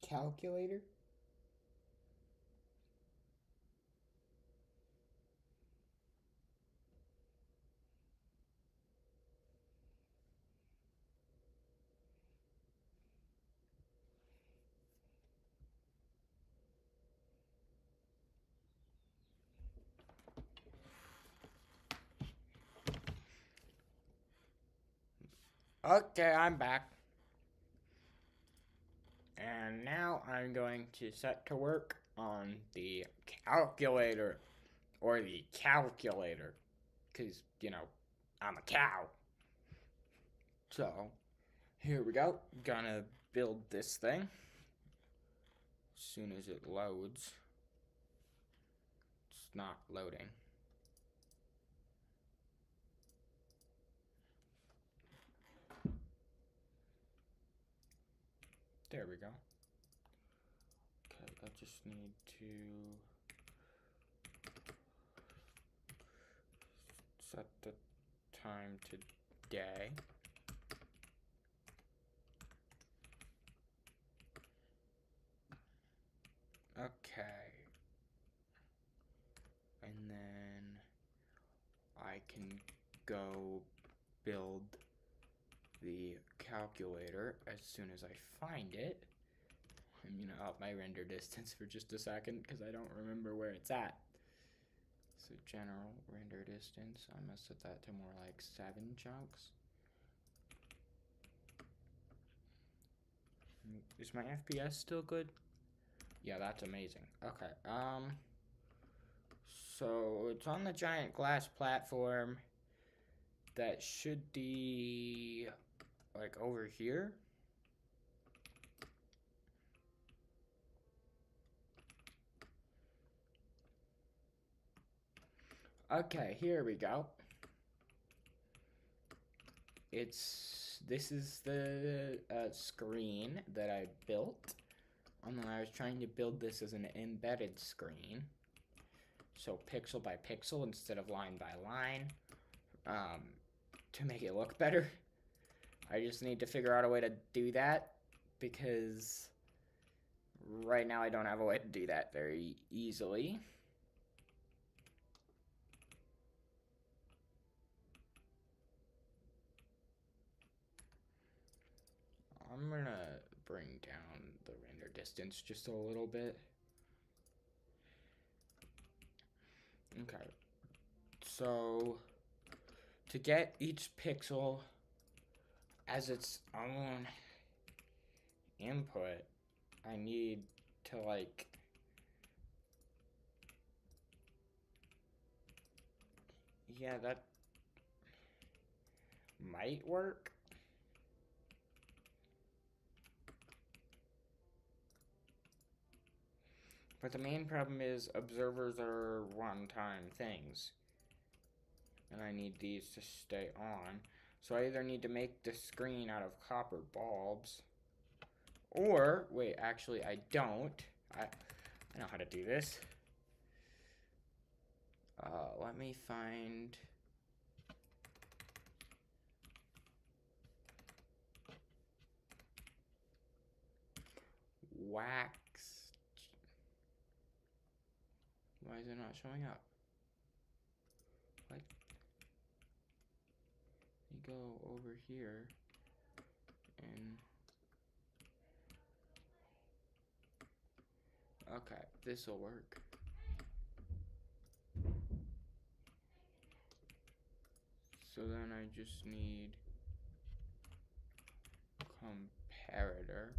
calculator? Okay, I'm back. And now I'm going to set to work on the calculator, or the calculator, because, you know, I'm a cow. So, here we go. Gonna build this thing as soon as it loads. It's not loading. There we go. Okay, I just need to set the time to day. Okay. And then I can go build the calculator as soon as I find it. I'm gonna up my render distance for just a second because I don't remember where it's at. So general render distance, I'm gonna set that to more like 7 chunks. Is my FPS still good? Yeah, that's amazing. Okay, so it's on the giant glass platform that should be like over here. Okay, here we go. This is the screen that I built. And then I was trying to build this as an embedded screen. So pixel by pixel instead of line by line. To make it look better. I just need to figure out a way to do that because right now I don't have a way to do that very easily. I'm gonna bring down the render distance just a little bit. Okay, so to get each pixel as its own input, I need to like yeah, that might work. But the main problem is observers are one-time things. And I need these to stay on. So I either need to make the screen out of copper bulbs. Or, wait, actually I don't. I know how to do this. Let me find... wax. Why is it not showing up? What? You go over here and okay, this will work. So then I just need comparator.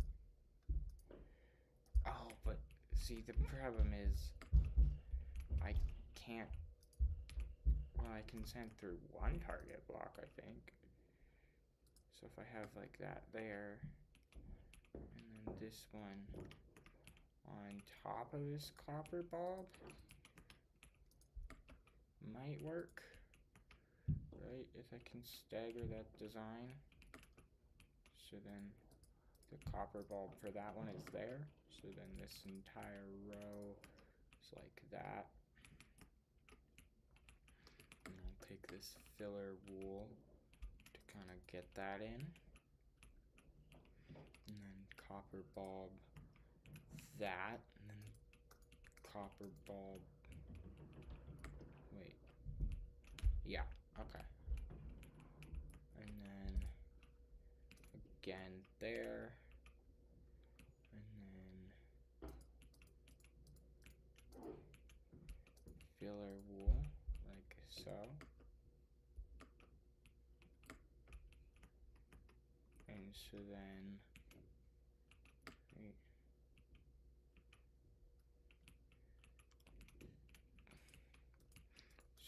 Oh, but see, the problem is I can't. Well, I can send through one target block, I think. So if I have like that there, and then this one on top of this copper bulb, might work, right? If I can stagger that design. So then the copper bulb for that one is there. So then this entire row is like that. And I'll take this filler wool to kind of get that in. And then copper bulb that, and then copper bulb. Wait. Yeah, okay. And then again there. And then filler wool, like so. And so then,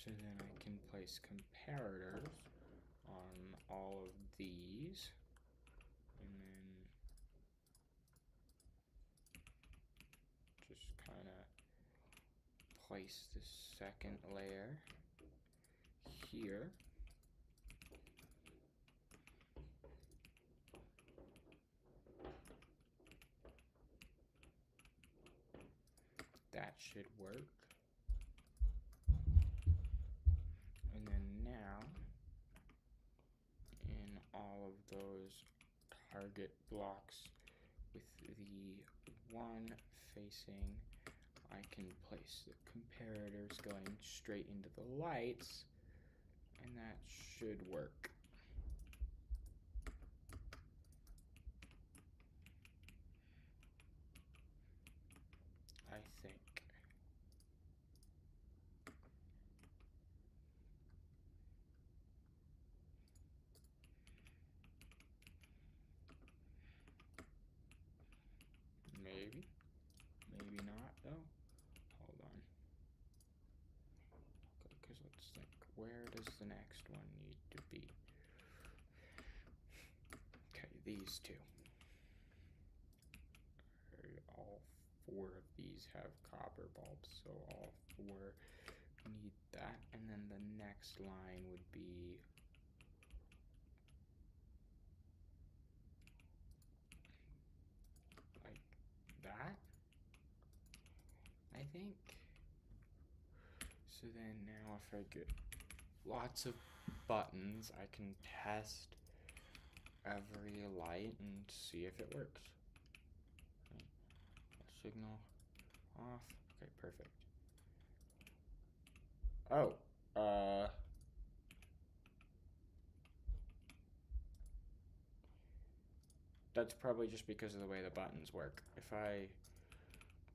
I can place comparators on all of these, and then just kind of place the second layer here. That should work. And then now, in all of those target blocks with the one facing, I can place the comparators going straight into the lights, and that should work. I think. Maybe. Maybe not, though. Hold on. Okay, because let's think. Where does the next one need to be? Okay, these two. All four of these have copper bulbs, so all four need that. And then the next line would be like that, I think. So then now if I get lots of buttons, I can test every light and see if it works. Signal off. Okay, perfect. Oh, that's probably just because of the way the buttons work. If I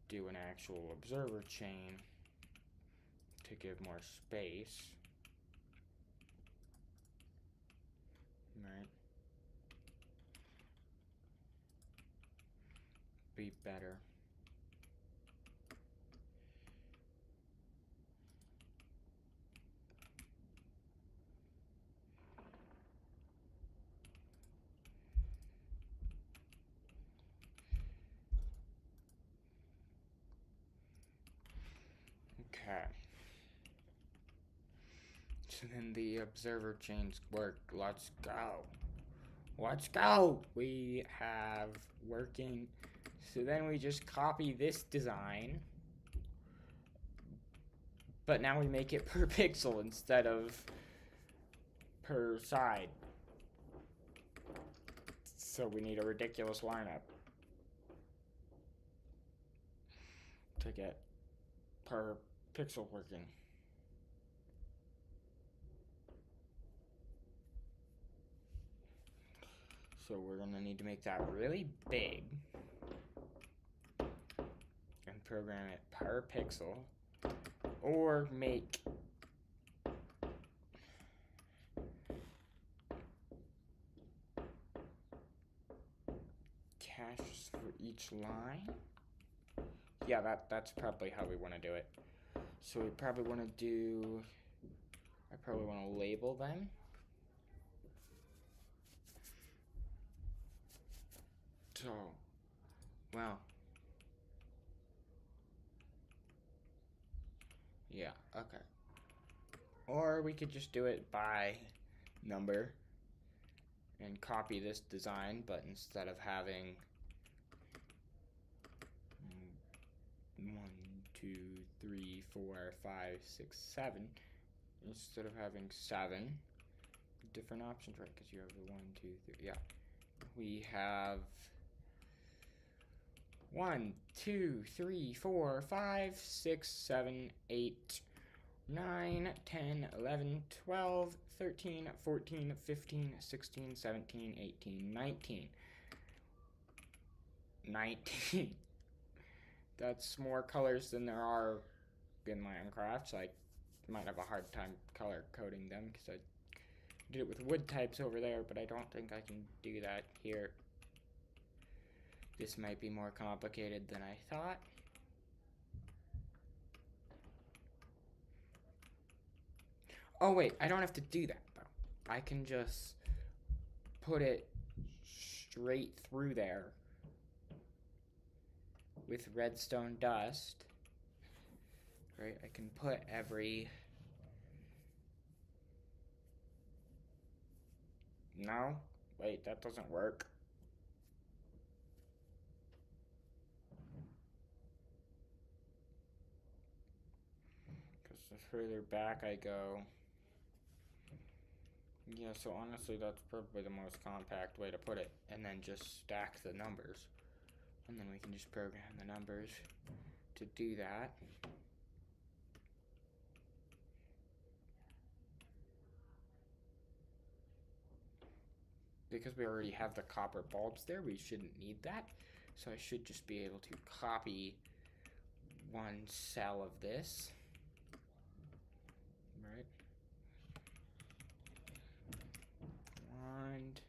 do an actual observer chain to give more space, right, be better. Okay. So then the observer chains work. Let's go. Let's go. We have working. So then we just copy this design, but now we make it per pixel instead of per side. So we need a ridiculous lineup to get per pixel working. So we're gonna need to make that really big and program it per pixel, or make caches for each line. Yeah, that's probably how we want to do it. So we probably want to do, I probably want to label them. So, well, yeah, okay. Or we could just do it by number and copy this design, but instead of having 1, 2, 3, 4, 5, 6, 7, instead of having 7 different options, right? Because you have the 1, 2, 3, yeah. We have 1, 2, 3, 4, 5, 6, 7, 8, 9, 10, 11, 12, 13, 14, 15, 16, 17, 18, 19. 19. That's more colors than there are in Minecraft, so I might have a hard time color coding them because I did it with wood types over there, but I don't think I can do that here. This might be more complicated than I thought. Oh wait, I don't have to do that though. I can just put it straight through there with redstone dust. Right, I can put every... No? Wait, that doesn't work. Because the further back I go... Yeah, so honestly, that's probably the most compact way to put it. And then just stack the numbers. And then we can just program the numbers to do that. Because we already have the copper bulbs there, we shouldn't need that. So I should just be able to copy one cell of this. Right. And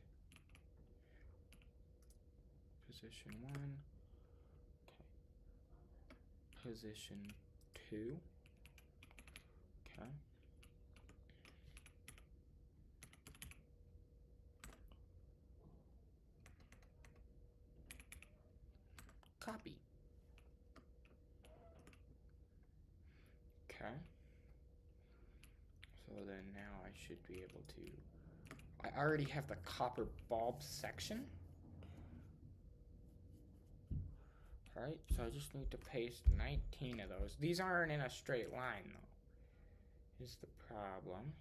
position 1. Okay. Position 2. Okay. Copy. Okay. So then now I should be able to... I already have the copper bulb section. Alright, so I just need to paste 19 of those. These aren't in a straight line though, is the problem.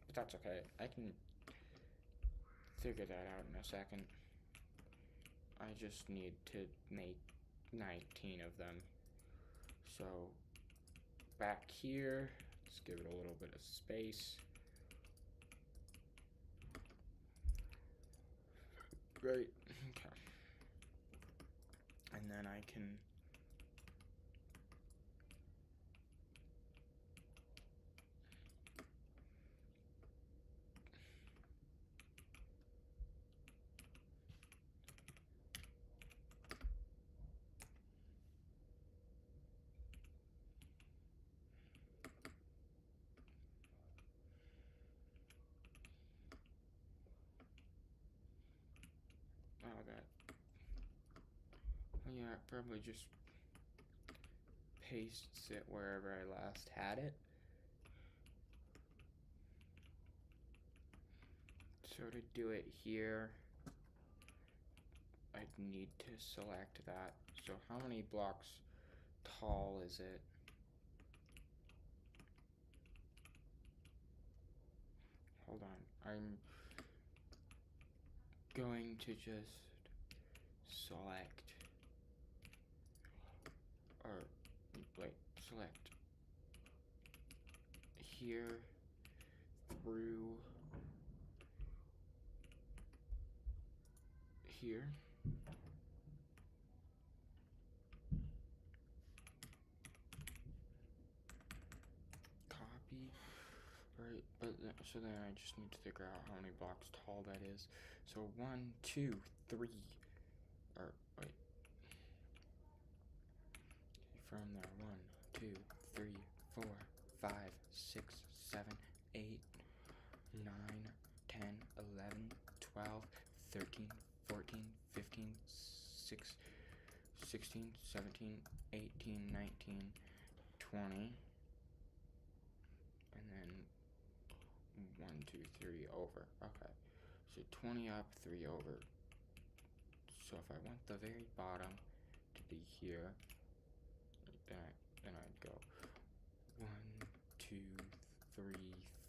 But that's okay, I can figure that out in a second. I just need to make 19 of them. So back here, let's give it a little bit of space. Right, okay. And then I can yeah, probably just pastes it wherever I last had it. So to do it here, I'd need to select that. So how many blocks tall is it? Hold on, I'm going to just select, or wait, select here through here. Copy. Right, but so then I just need to figure out how many blocks tall that is. So 1, 2, 3, or wait. From there, 1, 2, 3, 4, 5, 6, 7, 8, 9, 10, 11, 12, 13, 14, 15, 16, 17, 18, 19, 20. And then 1, 2, 3 over. Okay. So 20 up, 3 over. So if I want the very bottom to be here, then I'd go 1, 2, 3,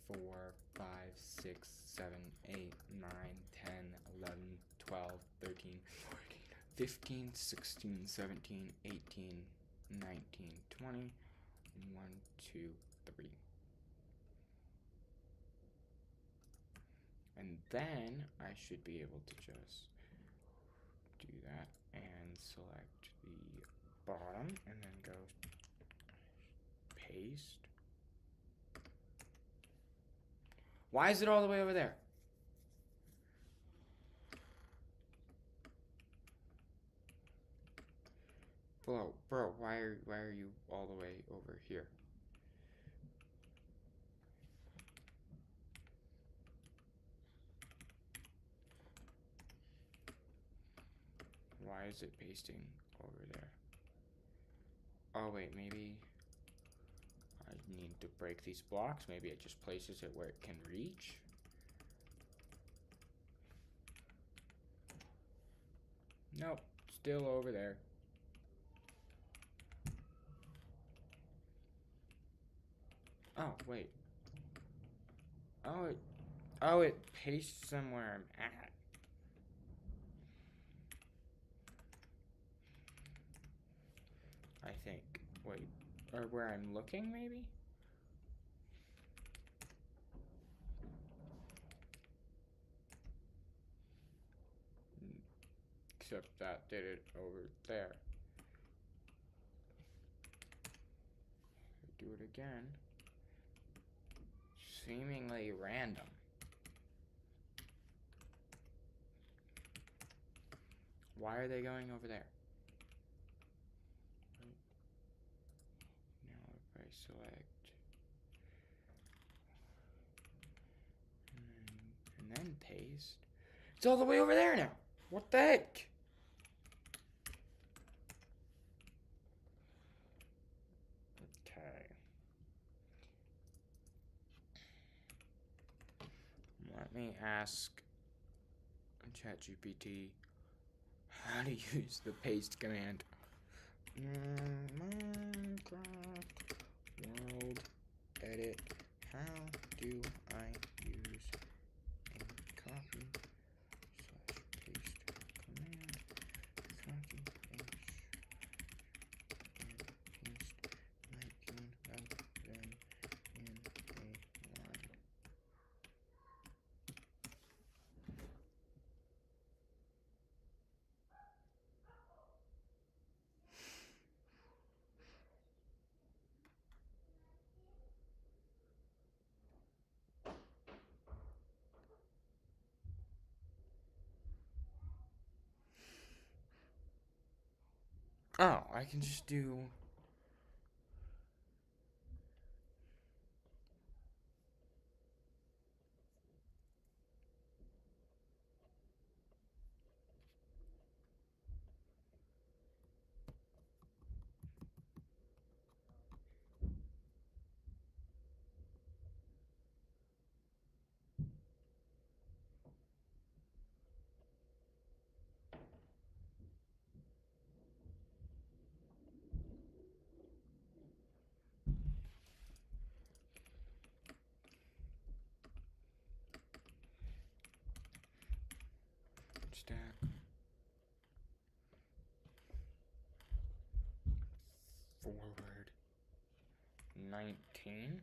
4, 5, 6, 7, 8, 9, 10, 11, 12, 13, 14, 15, 16, 17, 18, 19, 20, 1, 2, 3. And then I should be able to just do that and select the bottom and then go paste. Why is it all the way over there? Bro, why are you all the way over here? Why is it pasting over there? Oh wait, maybe I need to break these blocks. Maybe it just places it where it can reach. Nope, still over there. Oh, wait. Oh, it pastes them where I'm at. I think. Wait, or where I'm looking, maybe? Except that did it over there. Do it again. Seemingly random. Why are they going over there? Now if I select and then paste, it's all the way over there now. What the heck? Okay. Let me ask ChatGPT how to use the paste command. Minecraft world edit. How do I use a copy / paste command? Copy paste and paste 19 of them in a line. Oh, I can just do... stack forward 19.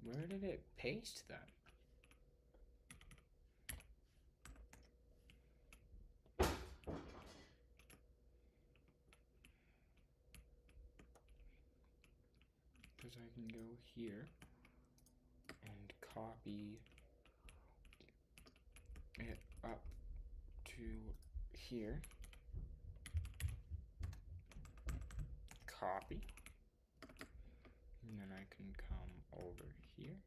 Where did it paste them? Because I can go here and copy it up to here. Copy. And then I can come over here.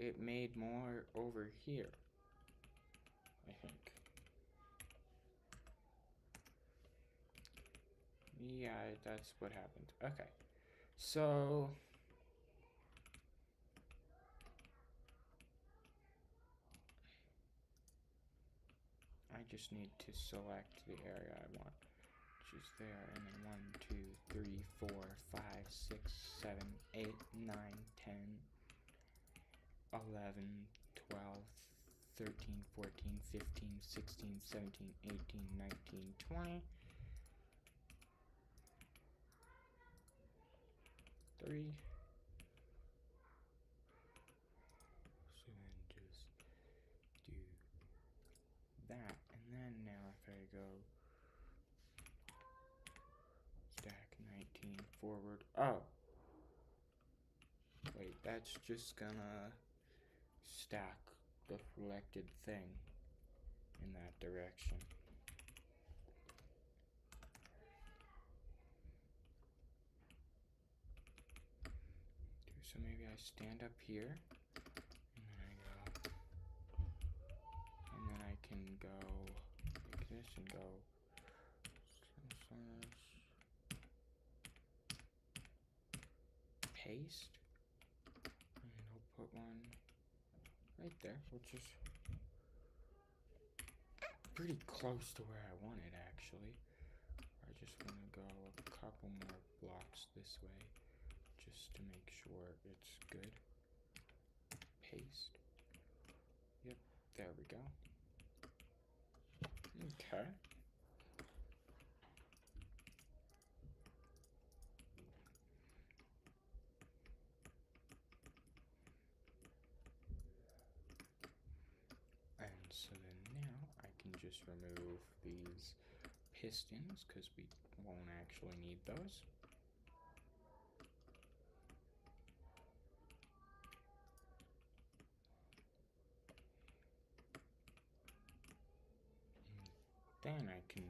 it made more over here, I think. Yeah, that's what happened. Okay, so I just need to select the area I want, which is there, and then 1, 2, 3, 4, 5, 6, 7, 8, 9, 10, 11, 12, 13, 14, 15, 16, 17, 18, 19, 20. 3. So then just do that, and then now if I go stack 19 forward, oh wait, that's just gonna stack the selected thing in that direction. So maybe I stand up here, and then I go, and then I can go like this and go paste, and I'll put one right there, which is pretty close to where I want it actually. I just want to go a couple more blocks this way just to make sure it's good. Paste. Yep, there we go. Okay. And so then now I can just remove these pistons because we won't actually need those. Then I can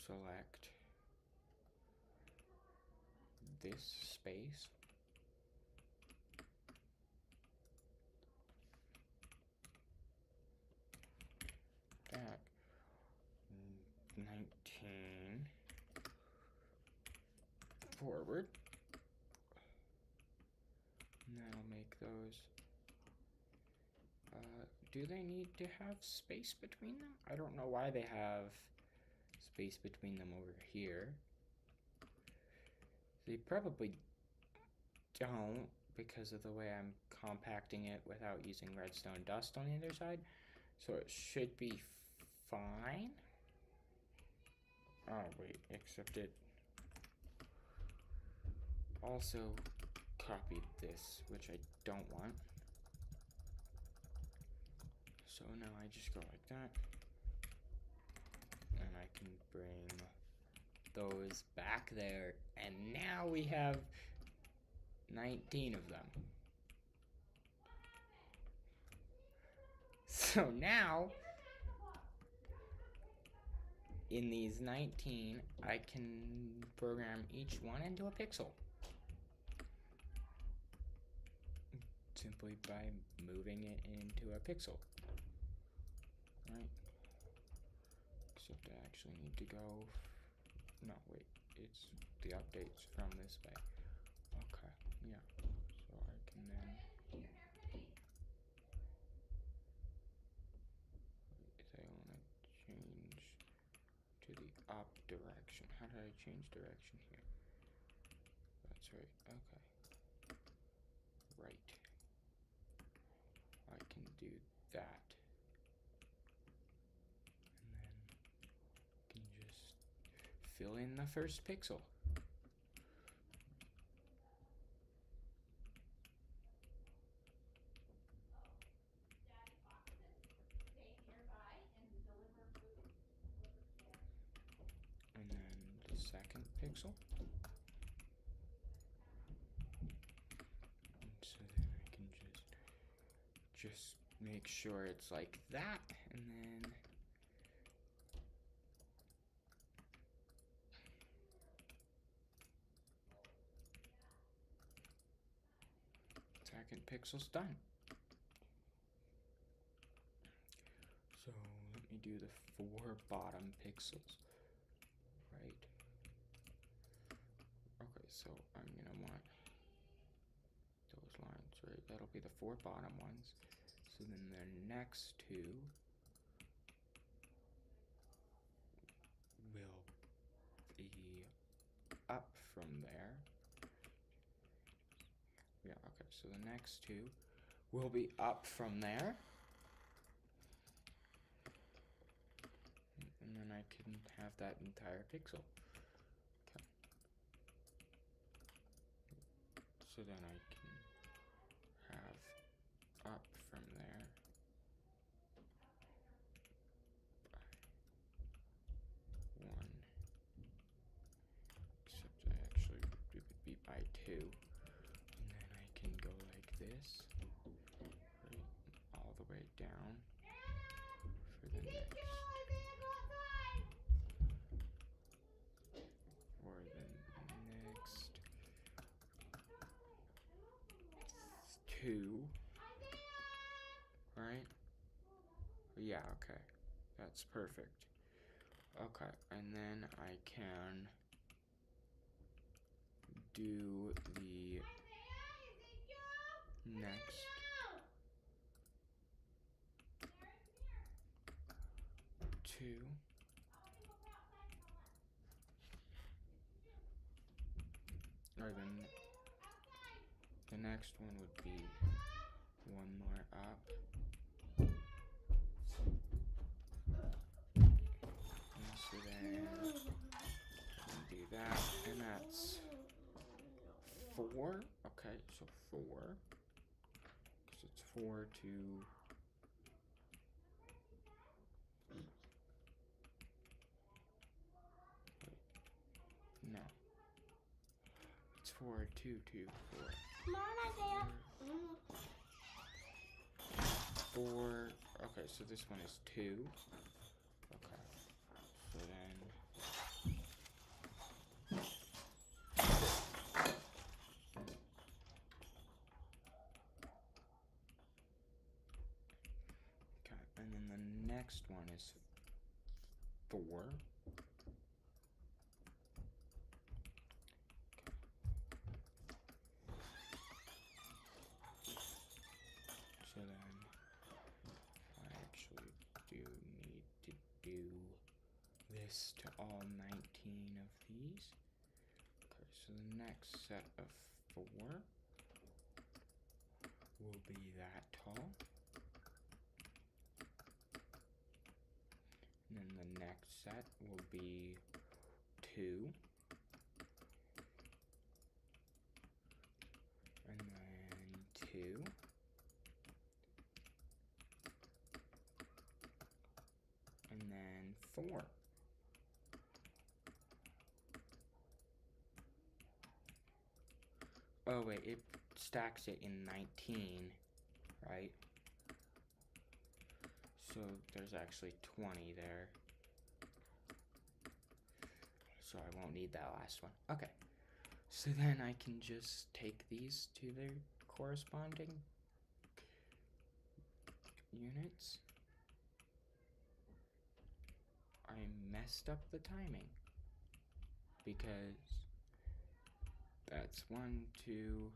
select this space. That 19 forward. And that'll make those. Do they need to have space between them? I don't know why they have space between them over here. They probably don't because of the way I'm compacting it without using redstone dust on the other side. So it should be fine. Oh wait, except it also copied this, which I don't want. So now I just go like that. And I can bring those back there. And now we have 19 of them. So now, in these 19, I can program each one into a pixel. Simply by moving it into a pixel. Right? Except I actually need to go, no wait, it's the updates from this way. Okay, yeah, so I can then, I want to change to the up direction. How did I change direction here? That's right, okay. Right. I can do that. Fill in the first pixel. And then the second pixel. And so then I can just make sure it's like that, and then second pixel's done. 4 bottom pixels, right? Okay, so I'm gonna want those lines, right? That'll be the 4 bottom ones. So then the next 2 will be up from there. Yeah, okay, so the next 2 will be up from there. And then I can have that entire pixel. Okay. So then I can have up from there. 1. Except I actually, it would be by 2. And then I can go like this, right, all the way down for the next. For the next 2, right? Yeah, okay, that's perfect. Okay, and then I can do the next 2. Or then the next one would be 1 more up. And so then do that, and that's 4. Okay, so 4. Because it's 4 to. No. It's 4, 2, 2, 4. 4. Okay, so this one is 2. Okay. So then. Okay, and then the next one is 4. So then I actually do need to do this to all 19 of these. Okay, so the next set of 4 will be that tall. And then the next set will be 2. And then 2. And then 4. Oh wait, it stacks it in 19, right? So there's actually 20 there. So I won't need that last one. Okay. So then I can just take these to their corresponding units. I messed up the timing because that's 1, 2.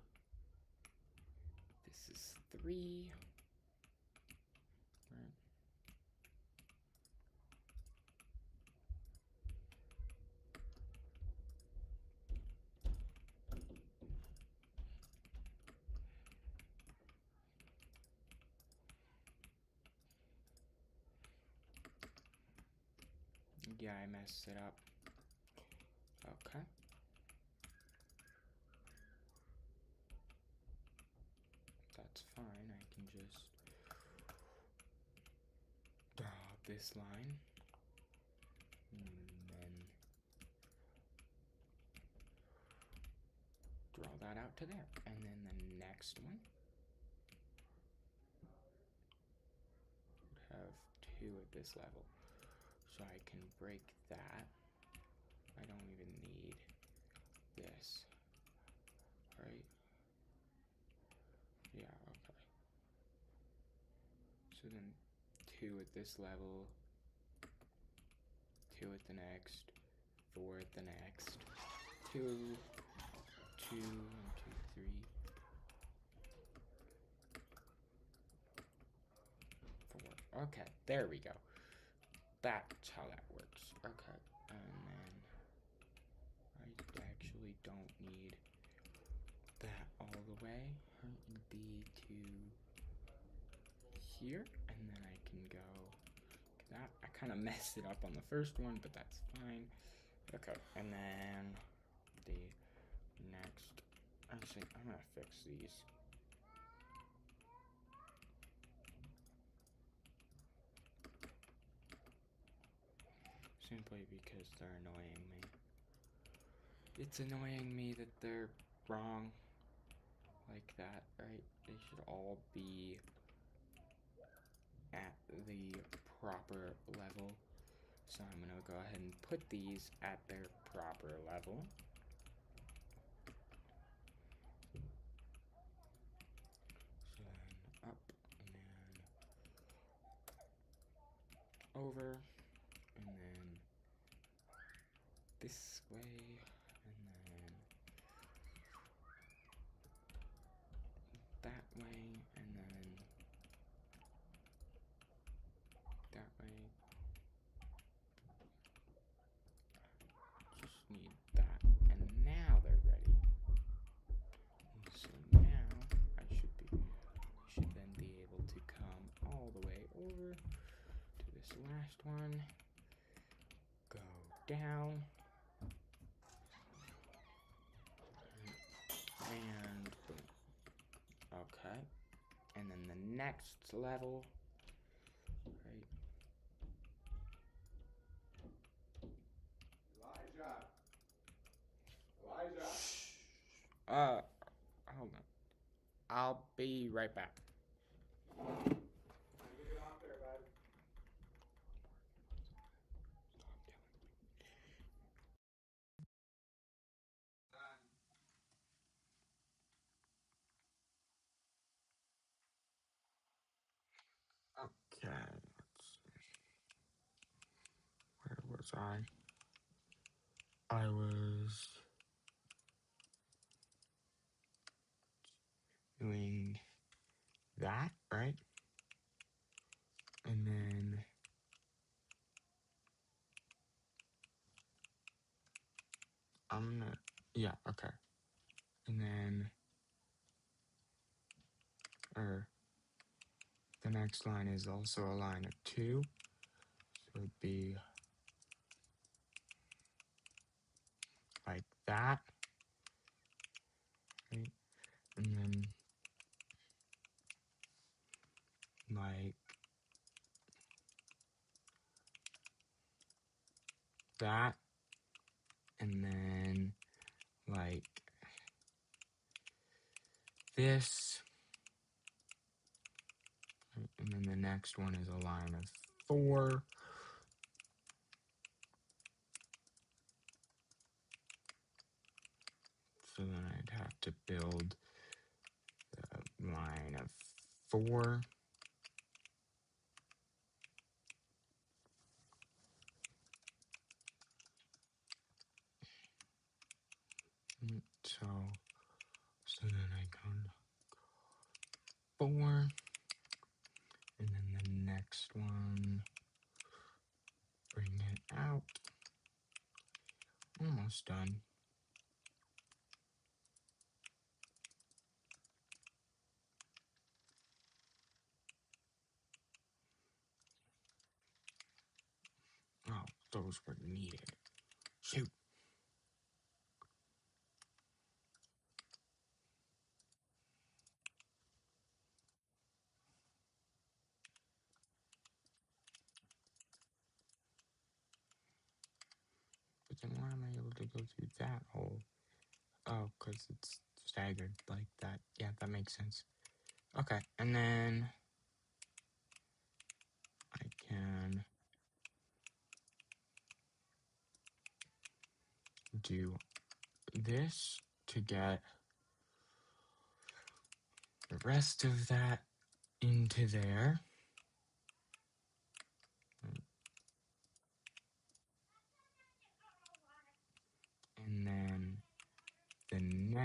This is 3. Right. Yeah, I messed it up. Okay. That's fine. I can just draw this line. And then draw that out to there. And then the next one would have 2 at this level. So I can break that. I don't even need this, right? Yeah, okay. So then 2 at this level 2 at the next, 4 at the next, 2, 2, 1, 2, 3. Okay, there we go. That's how that works. Okay, and then I actually don't need that all the way. It'd be to here, and then I can go that. I kind of messed it up on the first one, but that's fine. Okay, and then the next. Actually, I'm gonna fix these. Simply because they're annoying me. It's annoying me that they're wrong like that, right? They should all be at the proper level. So I'm gonna go ahead and put these at their proper level. So then up and then over. And then this way, and then that way, and then that way. Just need that, and now they're ready. And so now I should then be able to come all the way over to this last one. Go down. And boom. Okay. And then the next level, right? Elijah. Hold on. I'll be right back. Get off there, bud. Okay, where was I? I was doing that, right? And then I'm gonna, yeah, okay. And then, the next line is also a line of 2. So it'd be like that, right? And then like that, and then like this, right? And then the next one is a line of 4. So then I'd have to build the line of 4. So then I go 4, and then the next one, bring it out. Almost done. Oh, those were needed. Shoot. But then why am I able to go through that hole? Oh, because it's staggered like that. Yeah, that makes sense. Okay, and then I can do this to get the rest of that into there.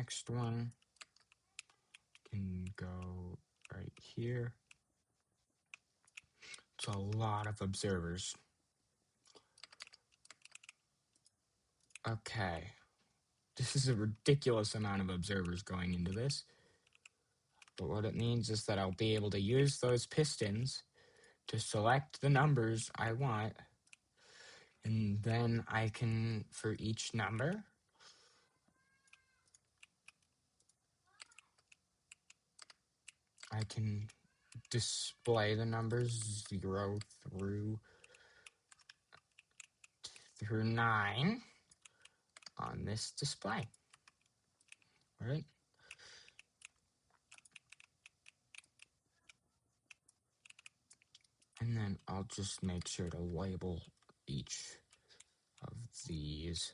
next one can go right here. It's a lot of observers. Okay. This is a ridiculous amount of observers going into this. But what it means is that I'll be able to use those pistons to select the numbers I want. And then I can, for each number, I can display the numbers 0 through 9 on this display. Right? And then I'll just make sure to label each of these,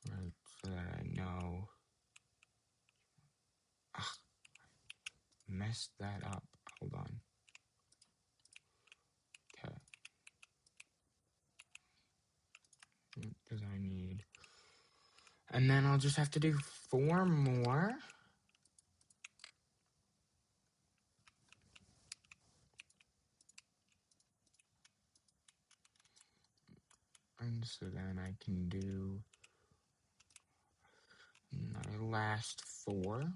right, so that I know. Ah, messed that up. Hold on. Okay. What does I need? And then I'll just have to do 4 more. And so then I can do my last 4,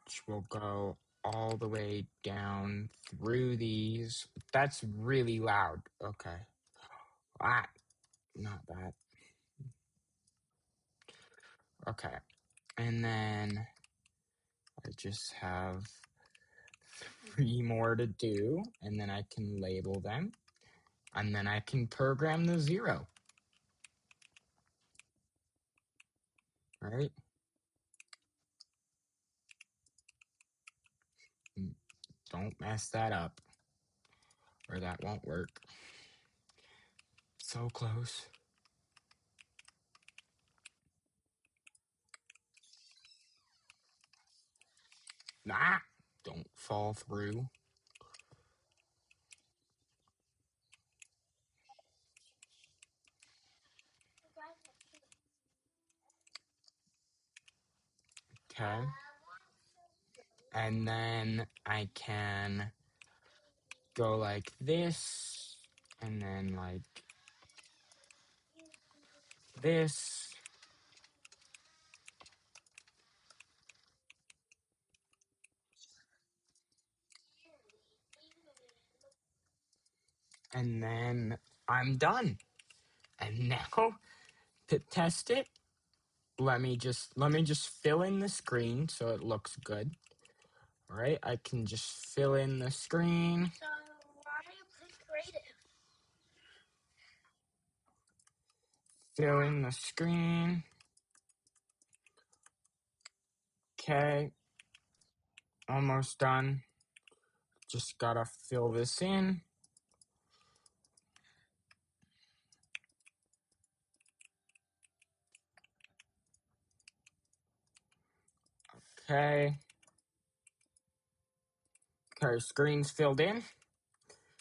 which will go all the way down through these. That's really loud. Okay. Ah, not that. Okay. And then I just have 3 more to do, and then I can label them, and then I can program the 0. Right? Don't mess that up, or that won't work. So close. Ah! Don't fall through. Okay. And then I can go like this, and then like this. And then I'm done. And now to test it, let me just fill in the screen so it looks good. All right, I can just fill in the screen. So why are you putting creative? Fill in the screen. Okay, almost done. Just gotta fill this in. Okay. Okay, screen's filled in.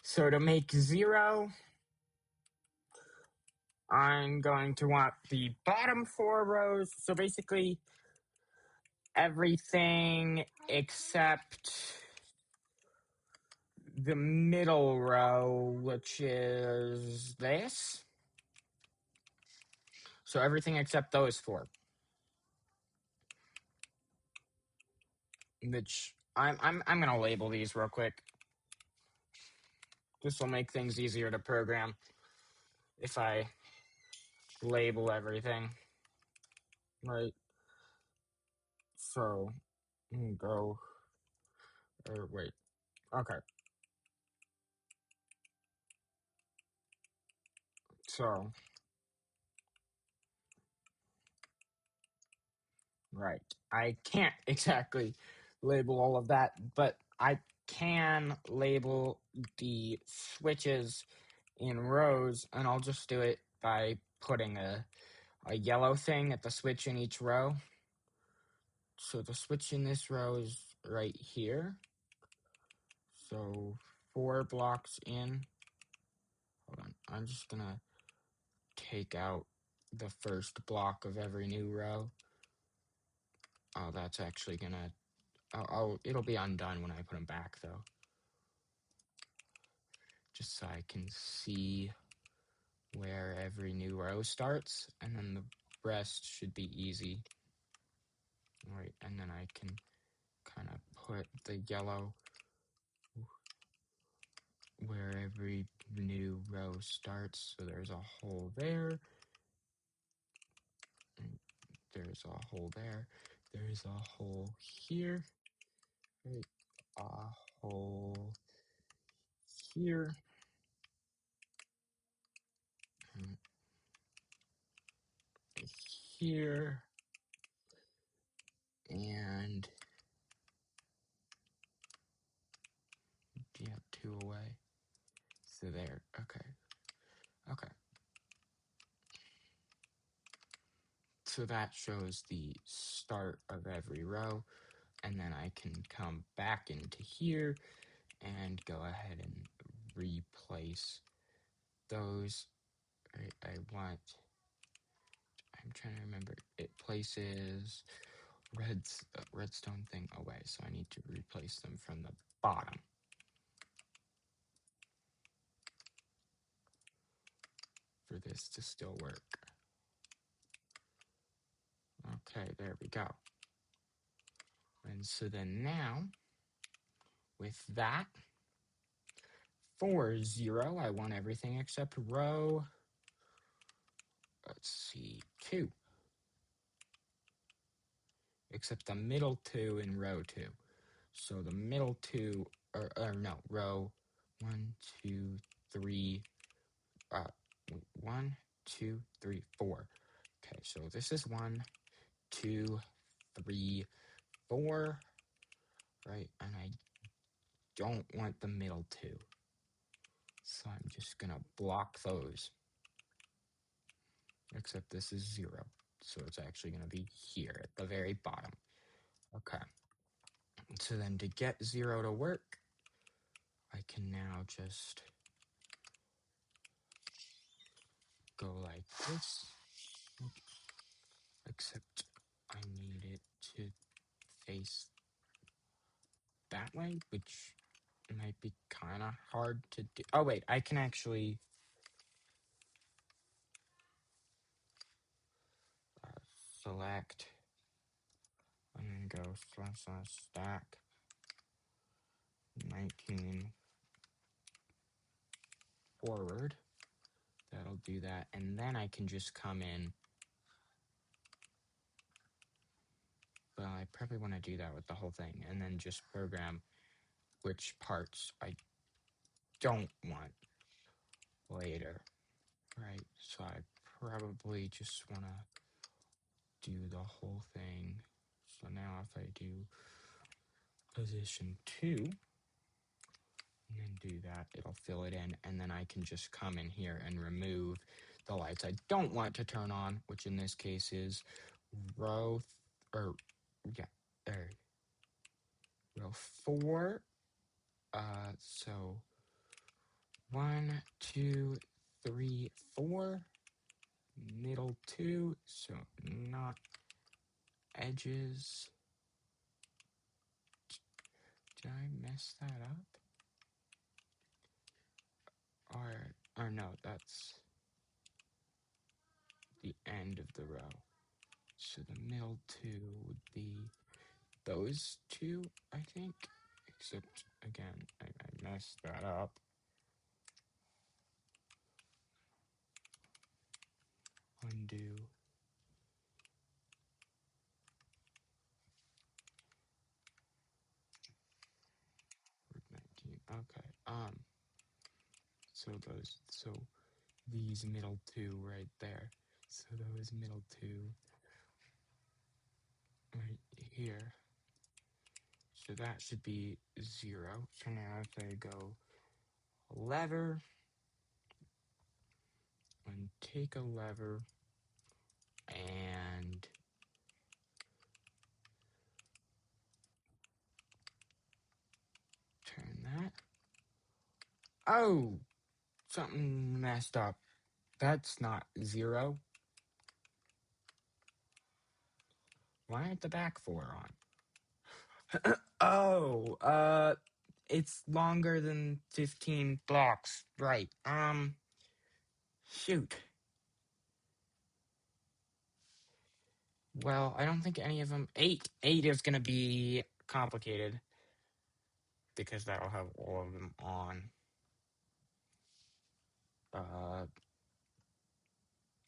So to make 0, I'm going to want the bottom 4 rows. So basically everything except the middle row, which is this. So everything except those 4. Which I'm gonna label these real quick. This will make things easier to program if I label everything. Right. So go, or wait. Okay. So right. I can't exactly label all of that, but I can label the switches in rows, and I'll just do it by putting a yellow thing at the switch in each row. So the switch in this row is right here. So 4 blocks in. Hold on. I'm just gonna take out the first block of every new row. Oh, that's actually gonna... it'll be undone when I put them back, though. Just so I can see where every new row starts, and then the rest should be easy. All right, and then I can kind of put the yellow where every new row starts. So there's a hole there. There's a hole there. There's a hole here. Right, a hole here. Here. And yeah, 2 away. So there. Okay. Okay. So that shows the start of every row, and then I can come back into here and go ahead and replace those. I'm trying to remember, it places redstone thing away, so I need to replace them from the bottom. For this to still work. Okay, there we go. And so then now, with that, for 0, I want everything except row, let's see, 2. Except the middle 2 in row 2. So the middle 2, or no, row 1, 2, 3, 1, 2, 3, 4. Okay, so this is 1, 2, 3, 4, right? And I don't want the middle 2. So I'm just going to block those. Except this is 0. So it's actually going to be here at the very bottom. Okay. So then to get 0 to work, I can now just go like this. Except I need it to face that way, which might be kind of hard to do. Oh, wait, I can actually select and then go /stack 19 forward. That'll do that. And then I can just come in. Well, I probably want to do that with the whole thing and then just program which parts I don't want later. Right, so I probably just want to do the whole thing. So now if I do position 2, and then do that, it'll fill it in, and then I can just come in here and remove the lights I don't want to turn on, which in this case is row 4. So 1, 2, 3, 4, middle 2, so not edges. Did I mess that up? Or no, that's the end of the row. So the middle 2 would be those 2, I think. Except, again, I messed that up. Undo. Okay. So these middle 2 right there. So those middle 2 right here. So that should be 0. So now if I go lever and take a lever and turn that. Oh, something messed up. That's not 0. Why aren't the back 4 on? Oh, it's longer than 15 blocks. Right. Shoot. Well, I don't think any of them. 8. 8 is gonna be complicated because that'll have all of them on.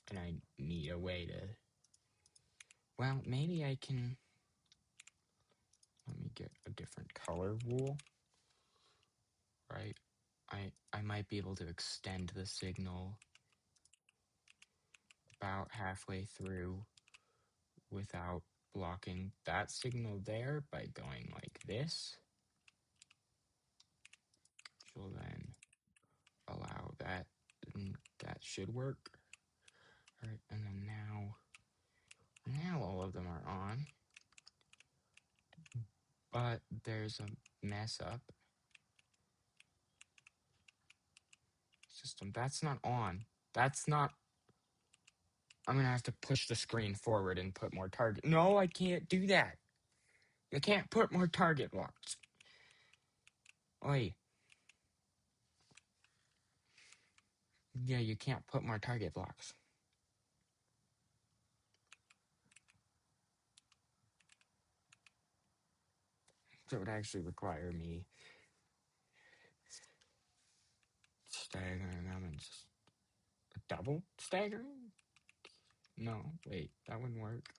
And I need a way to. Well, maybe I can. Let me get a different color wool. Right. I might be able to extend the signal about halfway through without blocking that signal there by going like this. Which will then allow that, and that should work. Alright, and then now all of them are on. But there's a mess up. System, that's not on. That's not. I'm gonna have to push the screen forward and put more target. No, I can't do that. You can't put more target blocks. Oi. Yeah, you can't put more target blocks. So it would actually require me staggering them and just double staggering? No, wait, that wouldn't work.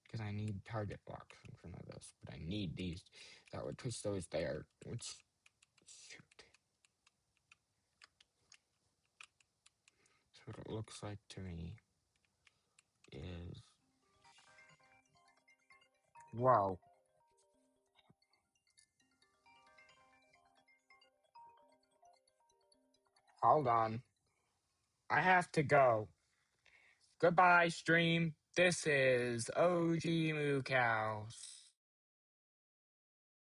Because I need target blocks in front of this, but I need these. That would push those there, which, shoot. So what it looks like to me is, whoa. Hold on. I have to go. Goodbye, stream. This is OGMoo-cow.